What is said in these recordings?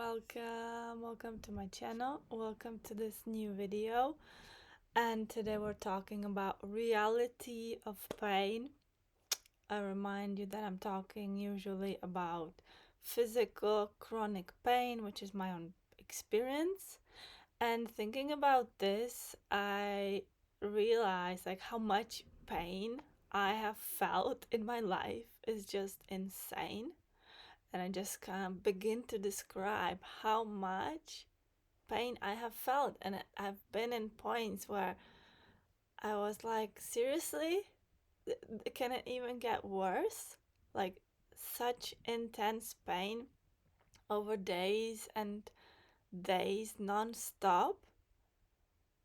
Welcome to my channel. Welcome to this new video. And today we're talking about reality of pain. I remind you that I'm talking usually about physical chronic pain, which is my own experience. And thinking about this, I realized how much pain I have felt in my life is just insane. And I just can't begin to describe how much pain I have felt. And I've been in points where I was like, seriously? Can it even get worse? Like, such intense pain over days and days non-stop.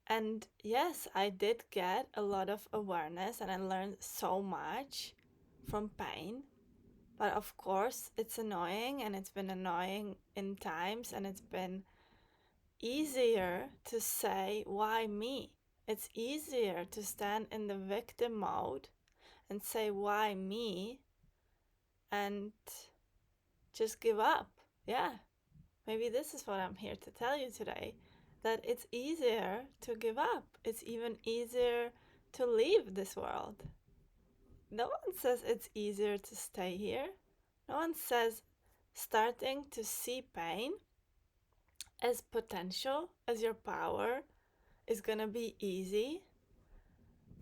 And yes, I did get a lot of awareness and I learned so much from pain. But of course, it's annoying, and it's been annoying in times, and it's been easier to say, why me? It's easier to stand in the victim mode and say, why me? And just give up. Yeah, maybe this is what I'm here to tell you today, that it's easier to give up. It's even easier to leave this world. No one says it's easier to stay here. No one says starting to see pain as potential, as your power, is gonna be easy.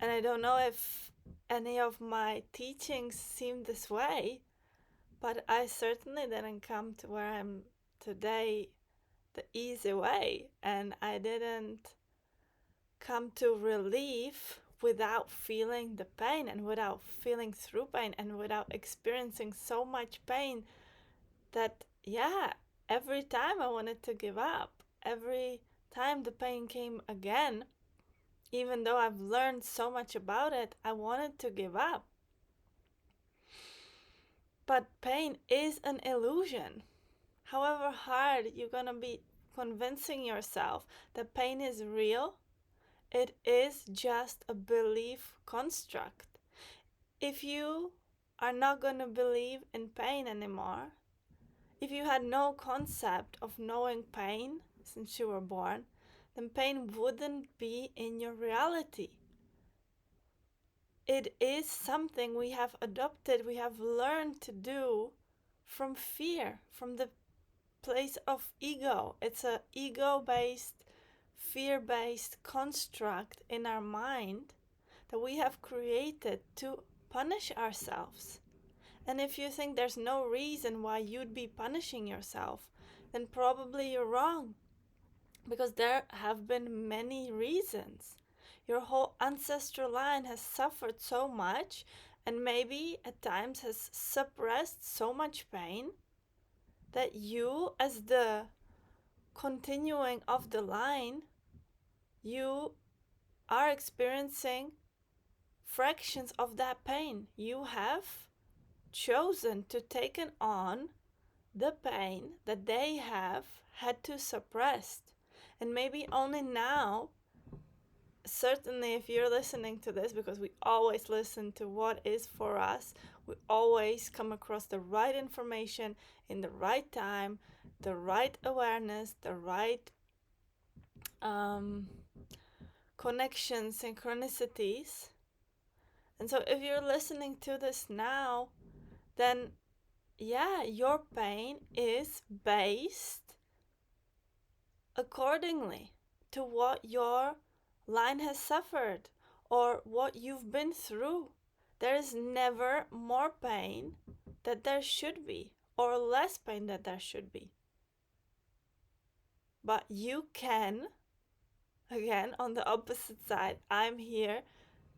And I don't know if any of my teachings seem this way, but I certainly didn't come to where I'm today the easy way, and I didn't come to relief without feeling the pain and without feeling through pain and without experiencing so much pain that, yeah, every time I wanted to give up, every time the pain came again, even though I've learned so much about it, I wanted to give up. But pain is an illusion. However hard you're gonna be convincing yourself that pain is real, it is just a belief construct. If you are not gonna believe in pain anymore, if you had no concept of knowing pain since you were born, then pain wouldn't be in your reality. It is something we have adopted, we have learned to do from fear, from the place of ego. It's an ego-based, fear-based construct in our mind that we have created to punish ourselves. And if you think there's no reason why you'd be punishing yourself, then probably you're wrong. Because there have been many reasons. Your whole ancestral line has suffered so much and maybe at times has suppressed so much pain that you, as the continuing of the line, you are experiencing fractions of that pain. You have chosen to take on the pain that they have had to suppress. And maybe only now, certainly if you're listening to this, because we always listen to what is for us, we always come across the right information in the right time, the right awareness, the right connections, synchronicities. And so if you're listening to this now, then yeah, your pain is based accordingly to what your line has suffered or what you've been through. There is never more pain that there should be or less pain that there should be. But you can, again, on the opposite side, I'm here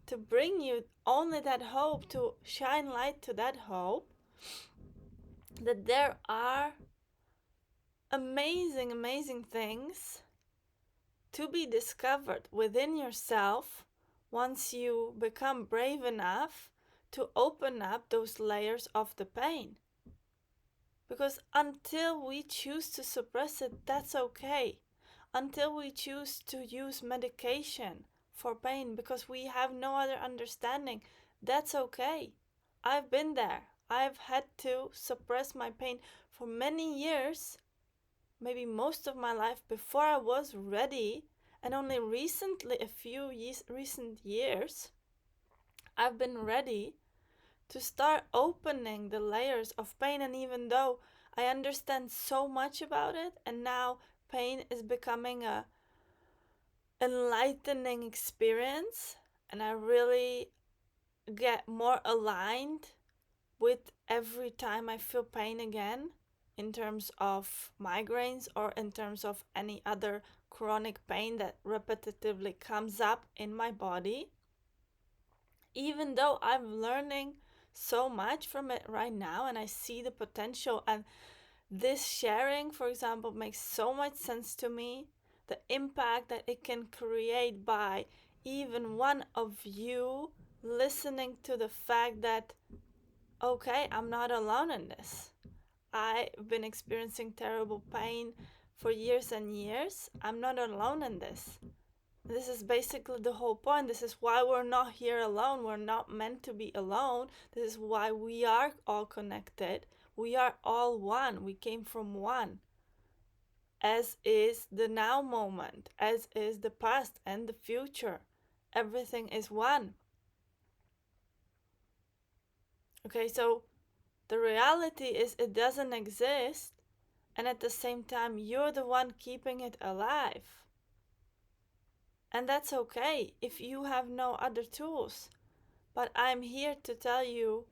to bring you only that hope, to shine light to that hope, that there are amazing, amazing things to be discovered within yourself once you become brave enough to open up those layers of the pain. Because until we choose to suppress it, that's okay. Until we choose to use medication for pain because we have no other understanding, that's okay. I've been there. I've had to suppress my pain for many years maybe most of my life before I was ready, and only recently, a few recent years, I've been ready to start opening the layers of pain. And even though I understand so much about it, and now pain is becoming a enlightening experience, and I really get more aligned with every time I feel pain again, in terms of migraines or in terms of any other chronic pain that repetitively comes up in my body. Even though I'm learning so much from it right now and I see the potential, and this sharing, for example, makes so much sense to me. The impact that it can create by even one of you listening to the fact that, okay, I'm not alone in this. I've been experiencing terrible pain for years and years. I'm not alone in this. This is basically the whole point. This is why we're not here alone. We're not meant to be alone. This is why we are all connected. We are all one. We came from one. As is the now moment, as is the past and the future. Everything is one. Okay, so the reality is it doesn't exist, and at the same time, you're the one keeping it alive. And that's okay if you have no other tools. But I'm here to tell you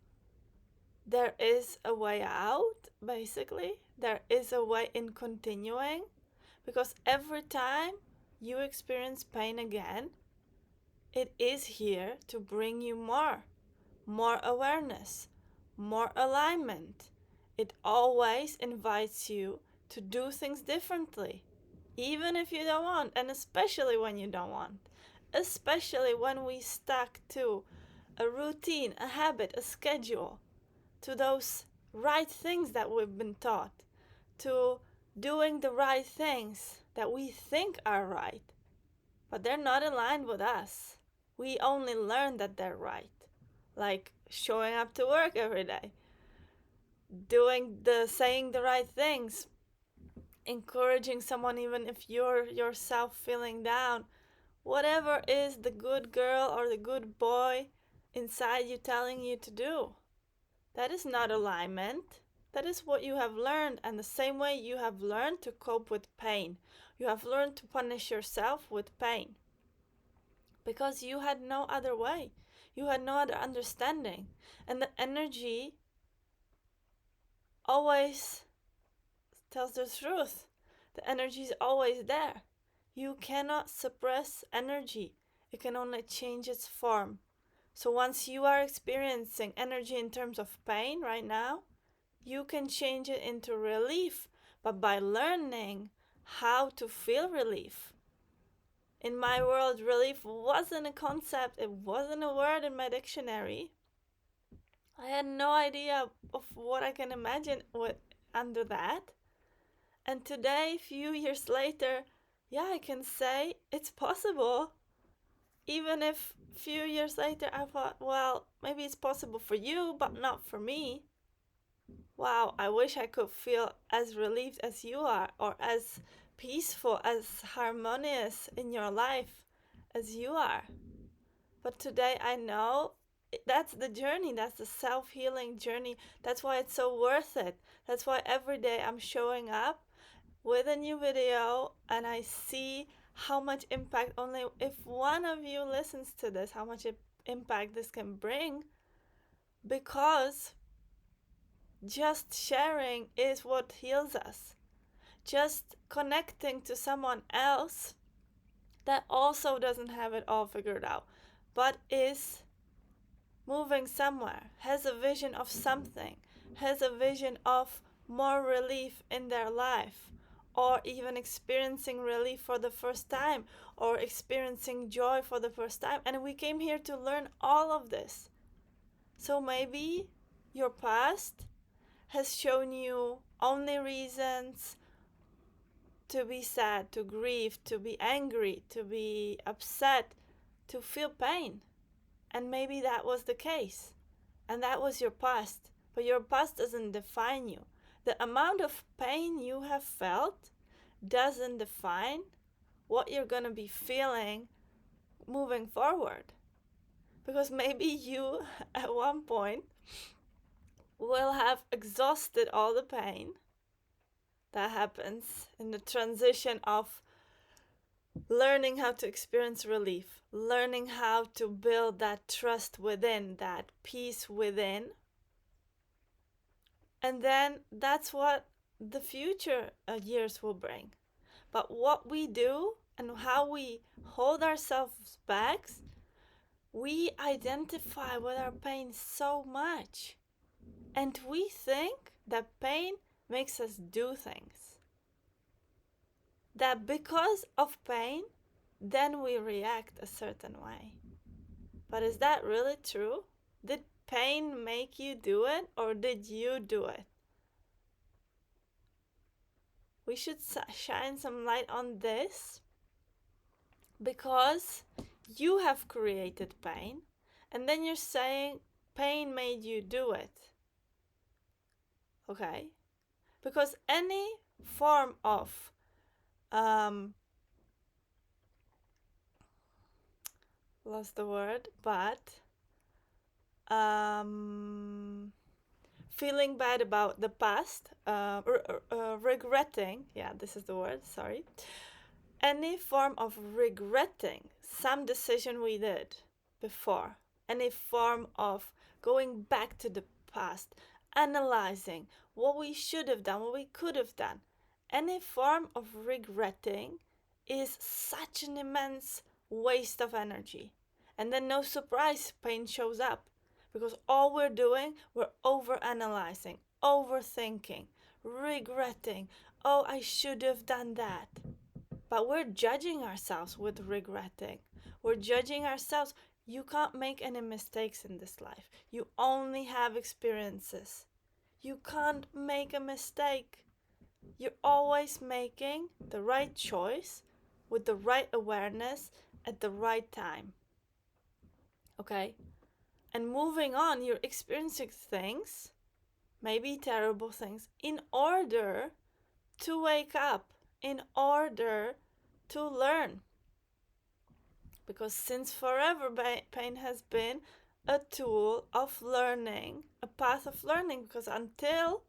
there is a way out, basically. There is a way in continuing. Because every time you experience pain again, it is here to bring you more awareness, more alignment. It always invites you to do things differently, even if you don't want, and especially when you don't want. Especially when we stuck to a routine, a habit, a schedule, to those right things that we've been taught, to doing the right things that we think are right, but they're not aligned with us. We only learn that they're right, like showing up to work every day, saying the right things, encouraging someone even if you're yourself feeling down. Whatever is the good girl or the good boy inside you telling you to do. That is not alignment. That is what you have learned, and the same way you have learned to cope with pain. You have learned to punish yourself with pain. Because you had no other way. You had no other understanding. And the energy always tells the truth. The energy is always there. You cannot suppress energy. It can only change its form. So once you are experiencing energy in terms of pain right now, you can change it into relief, but by learning how to feel relief. In my world, relief wasn't a concept, it wasn't a word in my dictionary. I had no idea of what I can imagine under that. And today, few years later, yeah, I can say it's possible. Even if few years later I thought, well, maybe it's possible for you, but not for me. Wow, I wish I could feel as relieved as you are, or as peaceful, as harmonious in your life as you are. But today I know that's the journey, that's the self-healing journey. That's why it's so worth it. That's why every day I'm showing up with a new video, and I see how much impact, only if one of you listens to this, how much impact this can bring. Because just sharing is what heals us. Just connecting to someone else that also doesn't have it all figured out, but is moving somewhere, has a vision of something, has a vision of more relief in their life, or even experiencing relief for the first time, or experiencing joy for the first time. And we came here to learn all of this. So maybe your past has shown you only reasons to be sad, to grieve, to be angry, to be upset, to feel pain. And maybe that was the case. And that was your past. But your past doesn't define you. The amount of pain you have felt doesn't define what you're going to be feeling moving forward. Because maybe you, at one point, will have exhausted all the pain that happens in the transition of learning how to experience relief, learning how to build that trust within, that peace within. And then that's what the future years will bring. But what we do and how we hold ourselves back, we identify with our pain so much. And we think that pain makes us do things. That because of pain, then we react a certain way. But is that really true? Did pain make you do it, or did you do it? We should shine some light on this, because you have created pain, and then you're saying pain made you do it. Okay? Because any form of lost the word, but feeling bad about the past, regretting, yeah, this is the word, sorry. Any form of regretting some decision we did before, any form of going back to the past, analyzing what we should have done, what we could have done, any form of regretting is such an immense waste of energy. And then no surprise, pain shows up. Because all we're doing, we're overanalyzing, overthinking, regretting. Oh, I should have done that. But we're judging ourselves with regretting. We're judging ourselves. You can't make any mistakes in this life. You only have experiences. You can't make a mistake. You're always making the right choice with the right awareness at the right time. Okay? And moving on, you're experiencing things, maybe terrible things, in order to wake up, in order to learn. Because since forever, pain has been a tool of learning, a path of learning. Because until,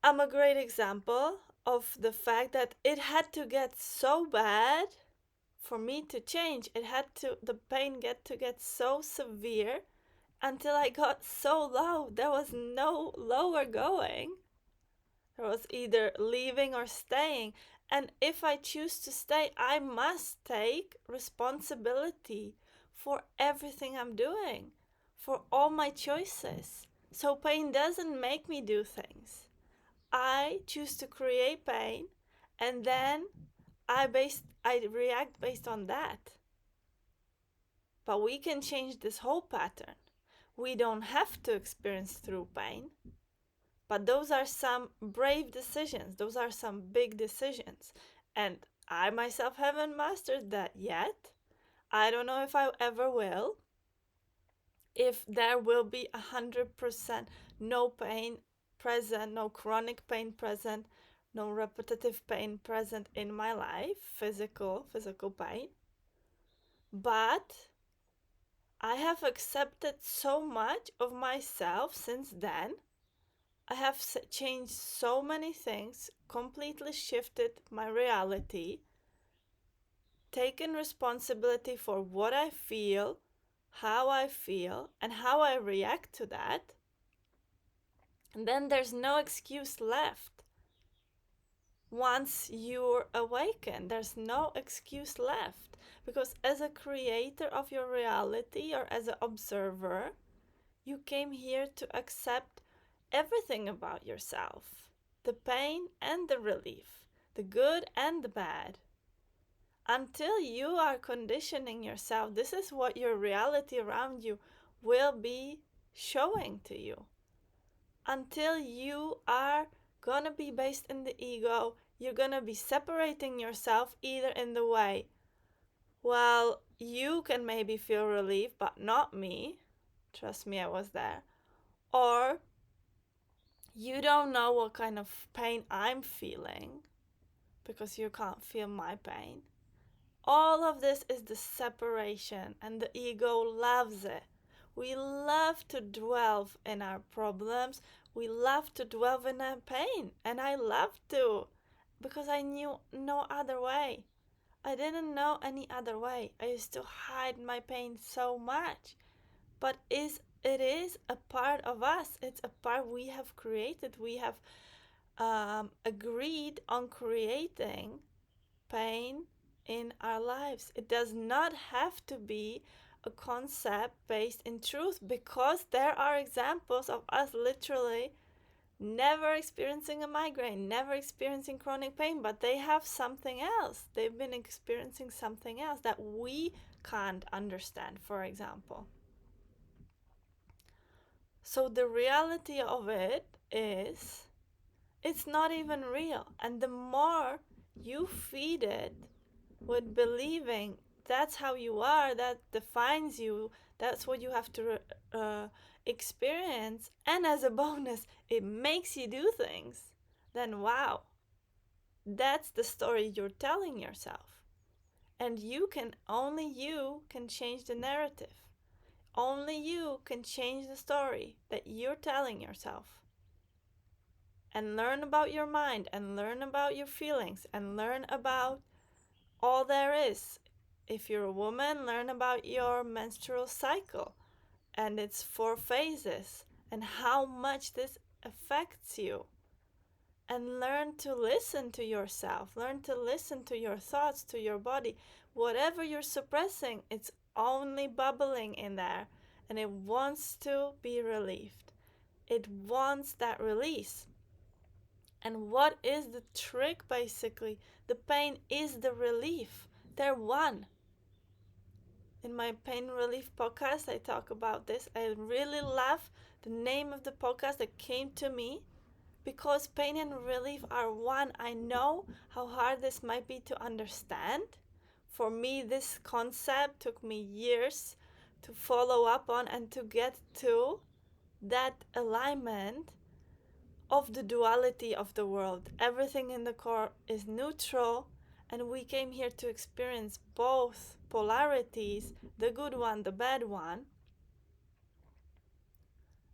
I'm a great example of the fact that it had to get so bad for me to change. The pain get so severe until I got so low. There was no lower going. There was either leaving or staying. And if I choose to stay, I must take responsibility for everything I'm doing, for all my choices. So pain doesn't make me do things. I choose to create pain, and then I react based on that. But we can change this whole pattern. We don't have to experience through pain. But those are some brave decisions. Those are some big decisions. And I myself haven't mastered that yet. I don't know if I ever will. If there will be 100% no pain present, no chronic pain present, no repetitive pain present in my life, physical pain. But I have accepted so much of myself since then. I have changed so many things, completely shifted my reality, taken responsibility for what I feel, how I feel, and how I react to that. And then there's no excuse left. Once you're awakened, there's no excuse left. Because as a creator of your reality, or as an observer, you came here to accept everything about yourself, the pain and the relief, the good and the bad. Until you are conditioning yourself, this is what your reality around you will be showing to you. Until you are gonna be based in the ego, you're gonna be separating yourself either in the way, well, you can maybe feel relief, but not me. Trust me, I was there. Or you don't know what kind of pain I'm feeling. because you can't feel my pain. All of this is the separation, and the ego loves it. We love to dwell in our problems. We love to dwell in our pain. And I love to, because I knew no other way. I didn't know any other way. I used to hide my pain so much. But it is a part of us. It's a part we have created. We have agreed on creating pain in our lives. It does not have to be a concept based in truth, because there are examples of us literally never experiencing a migraine, never experiencing chronic pain, but they have something else. They've been experiencing something else that we can't understand, for example. So the reality of it is, it's not even real. And the more you feed it with believing that's how you are, that defines you, that's what you have to experience, and as a bonus, it makes you do things, then wow, that's the story you're telling yourself. And only you can change the narrative. Only you can change the story that you're telling yourself. And learn about your mind, and learn about your feelings, and learn about all there is. If you're a woman, learn about your menstrual cycle and its 4 phases and how much this affects you. And learn to listen to yourself. Learn to listen to your thoughts, to your body. Whatever you're suppressing, it's only bubbling in there, and it wants to be relieved. It wants that release. And what is the trick, basically? The pain is the relief. They're one. In my pain relief podcast, I talk about this. I really love the name of the podcast that came to me, because pain and relief are one. I know how hard this might be to understand. For me, this concept took me years to follow up on and to get to that alignment of the duality of the world. Everything in the core is neutral, and we came here to experience both polarities, the good one, the bad one.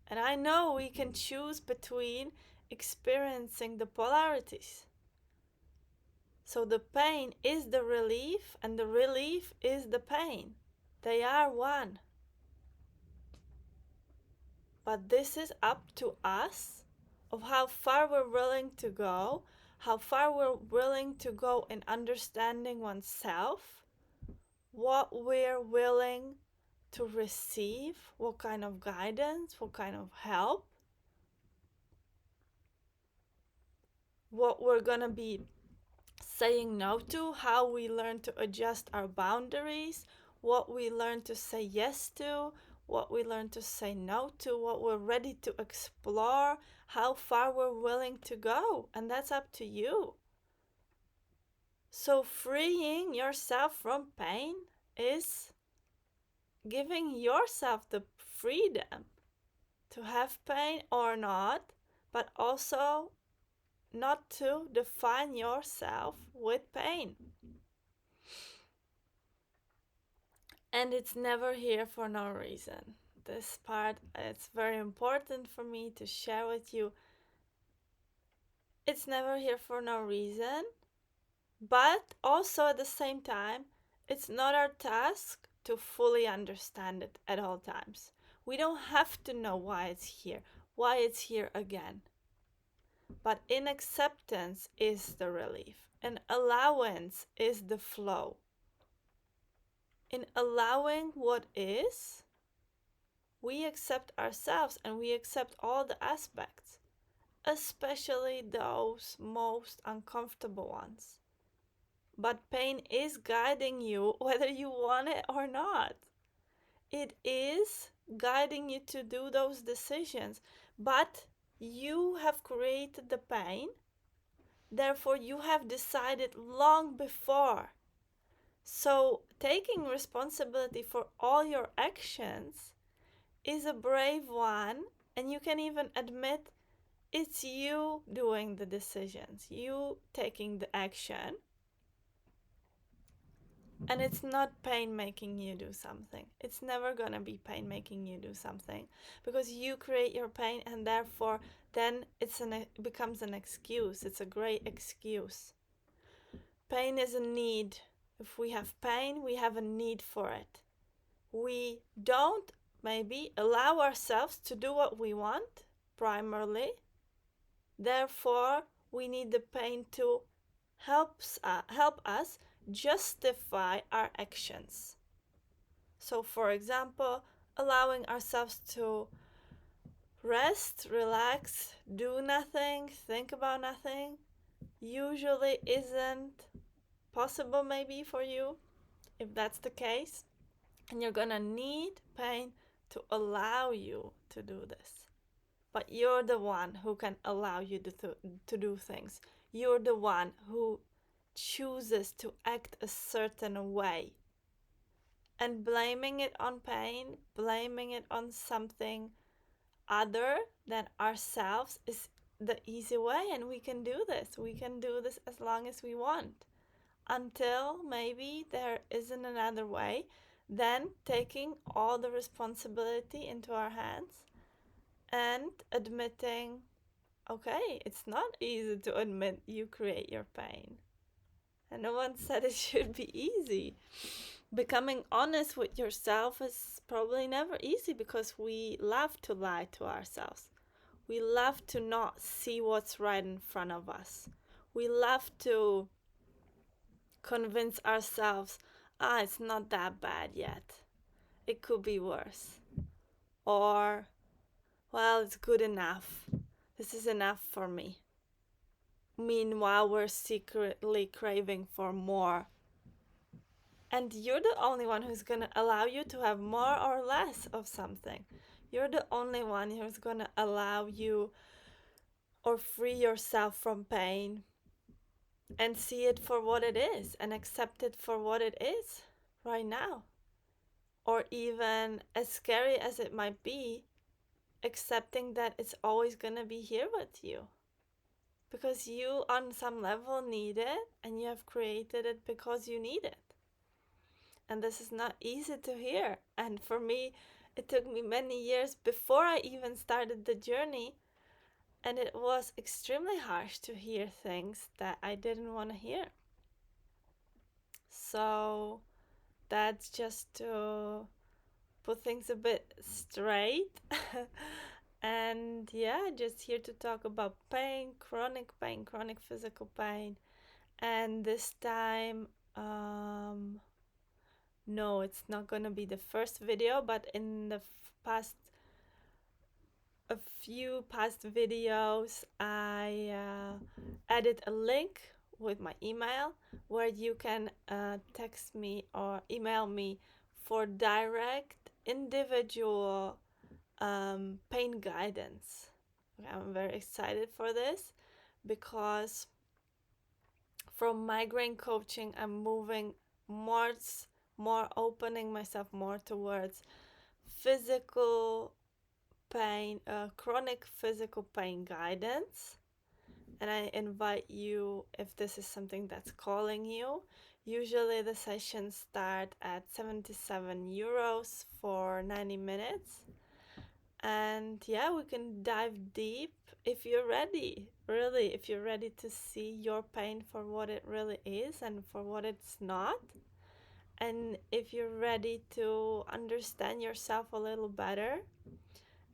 And I know we can choose between experiencing the polarities. So the pain is the relief, and the relief is the pain. They are one. But this is up to us, of how far we're willing to go, how far we're willing to go in understanding oneself, what we're willing to receive, what kind of guidance, what kind of help, what we're gonna be saying no to, how we learn to adjust our boundaries, what we learn to say yes to, what we learn to say no to, what we're ready to explore, how far we're willing to go. And that's up to you. So freeing yourself from pain is giving yourself the freedom to have pain or not, but also not to define yourself with pain. And it's never here for no reason. This part, it's very important for me to share with you. It's never here for no reason, but also at the same time, it's not our task to fully understand it at all times. We don't have to know why it's here again. But in acceptance is the relief, and allowance is the flow. In allowing what is, we accept ourselves, and we accept all the aspects, especially those most uncomfortable ones. But pain is guiding you whether you want it or not. It is guiding you to do those decisions, but you have created the pain, therefore you have decided long before. So taking responsibility for all your actions is a brave one, and you can even admit It's you doing the decisions, you taking the action, and it's not pain making you do something. It's never gonna be pain making you do something, because you create your pain, and therefore then it becomes an excuse. It's a great excuse. Pain is a need. If we have pain, we have a need for it. We don't maybe allow ourselves to do what we want primarily. Therefore, we need the pain to help us justify our actions. So, for example, allowing ourselves to rest, relax, do nothing, think about nothing, usually isn't possible maybe for you. If that's the case, and you're gonna need pain to allow you to do this. But you're the one who can allow you to do things. You're the one who chooses to act a certain way. And blaming it on pain, blaming it on something other than ourselves is the easy way. And we can do this. We can do this as long as we want. Until maybe there isn't another way, then taking all the responsibility into our hands and admitting, okay, it's not easy to admit you create your pain. And no one said it should be easy. Becoming honest with yourself is probably never easy, because we love to lie to ourselves. We love to not see what's right in front of us. We love to convince ourselves, it's not that bad yet. It could be worse. Or, well, it's good enough. This is enough for me. Meanwhile, we're secretly craving for more. And you're the only one who's going to allow you to have more or less of something. You're the only one who's going to allow you or free yourself from pain and see it for what it is and accept it for what it is right now. Or even, as scary as it might be, accepting that it's always going to be here with you. Because you, on some level, need it, and you have created it because you need it. And this is not easy to hear. And for me, it took me many years before I even started the journey. And it was extremely harsh to hear things that I didn't want to hear. So that's just to put things a bit straight. And yeah, just here to talk about pain, chronic physical pain. And this time, no, it's not gonna be the first video, but in the a few past videos, I added a link with my email where you can text me or email me for direct individual pain guidance. I'm very excited for this, because from migraine coaching, I'm moving more opening myself more towards physical pain, chronic physical pain guidance. And I invite you, if this is something that's calling you. Usually the sessions start at 77 euros for 90 minutes. And yeah, we can dive deep if you're ready. Really, if you're ready to see your pain for what it really is and for what it's not. And if you're ready to understand yourself a little better.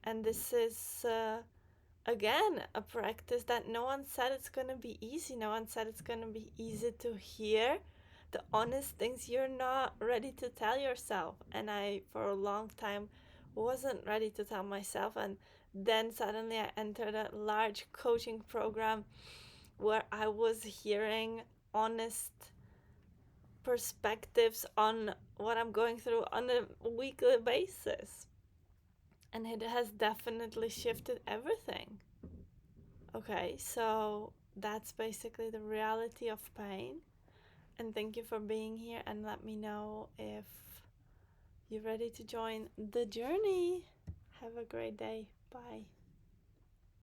And this is, again, a practice that no one said it's going to be easy. No one said it's going to be easy to hear the honest things you're not ready to tell yourself. And I, for a long time, wasn't ready to tell myself. And then suddenly I entered a large coaching program where I was hearing honest perspectives on what I'm going through on a weekly basis. And it has definitely shifted everything. Okay, so that's basically the reality of pain. And thank you for being here, and let me know if you're ready to join the journey. Have a great day. Bye.